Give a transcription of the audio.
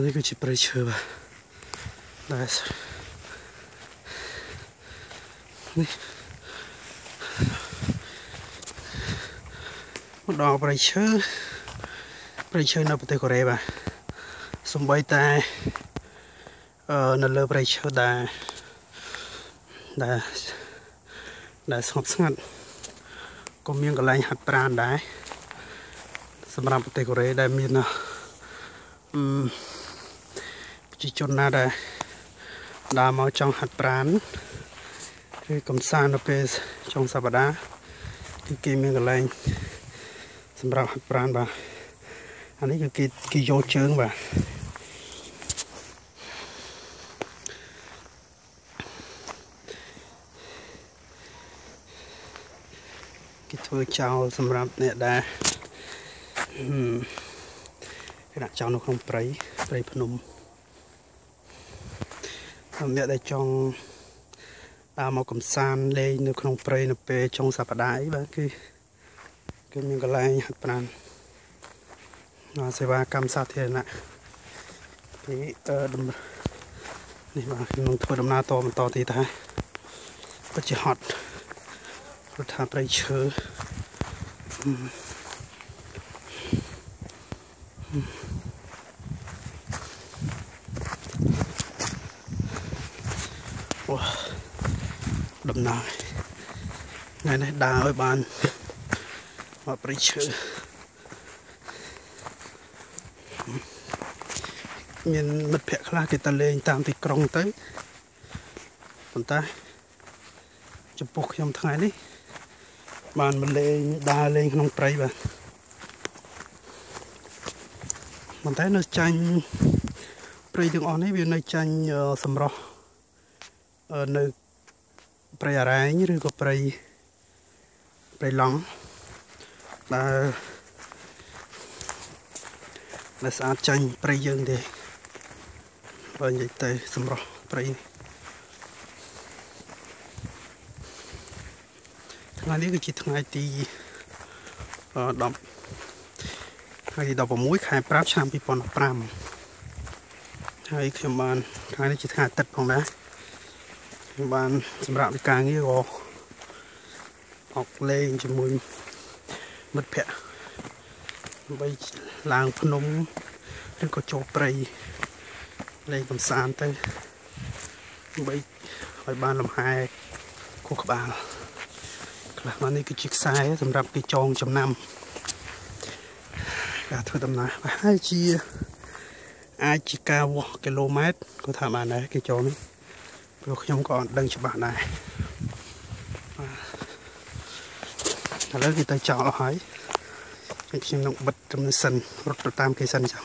នេះគឺជាព្រៃឈើបាទដែលនេះមកដល់ព្រៃឈើនៅប្រទេសកូរ៉េបាទសំបីតែនៅលើព្រៃឈើដែលស្ងប់ស្ងាត់ក៏មានកន្លែងហាត់ប្រាណដែរសម្រាប់ប្រទេសកូរ៉េដែលមានប្រជាជនណាដែលដើរមកចង់ហាត់ប្រាណឬកំសាន្តនៅពេលចុងសប្តាហ៍គឺគេមានកន្លែងសម្រាប់ហាត់ប្រាណបាទអានេះគឺគេយកជើងបាទគេធ្វើចោលសម្រាប់អ្នកដែលគេដាក់ចោលនៅក្នុងព្រៃភ្នំអ្នកដែលចង់ដើរមកកំសាន្តលេងនៅក្នុងព្រៃនៅពេលចុងសប្តាហ៍អីបាទគឺមានកន្លែងហាត់ប្រាណសេវាកម្មសាធារណៈនេះនេះបាទខ្ញុំនឹងធ្វើដំណើរបន្តទៀតហើយពិតជាហត់ព្រោះថាព្រៃឈើដំណើរថ្ងៃនេះដើរឲ្យបានមកព្រៃឈើមានមិត្តភ័ក្តិខ្លះគេទៅលេងតាមទីក្រុងទៅប៉ុន្តែចំពោះខ្ញុំថ្ងៃនេះបានមកលេងដើរលេងក្នុងព្រៃបាទប៉ុន្តែនៅចាញ់ព្រៃទាំងអស់នេះវានៅចាញ់សម្រស់នៅព្រៃអរ៉ែងឬក៏ព្រៃឡង់ដែលស្អាតចាញ់ព្រៃយើងទេបើនិយាយទៅសម្រស់ព្រៃថ្ងៃនេះគឺជាថ្ងៃទី16 ខែ 5 ឆ្នាំ 2015ហើយខ្ញុំបានថ្ងៃនេះជាថ្ងៃអាទិត្យផងដែរខ្ញុំបានសម្រាប់ពីការងារក៏អอกលេងជាមួយមិត្តភ័ក្តិដើម្បីឡើងភ្នំឬក៏ចូលព្រៃលេងកំសាន្តទៅដើម្បីឲ្យបានលំហែខួរក្បាលខ្លះមកនេះគឺជាខ្សែសម្រាប់គេចងចំណាំការធ្វើដំណើរប្រហែលជាអាចជាការវាស់គីឡូម៉ែត្រក៏ថាបានដែរគេចងនេះព្រោះខ្ញុំក៏អត់ដឹងច្បាស់ដែរឥឡូវគេទៅចោលអស់ហើយខ្ញុំនឹងបិទជំនឿសិនរត់ទៅតាមគេសិនចុះ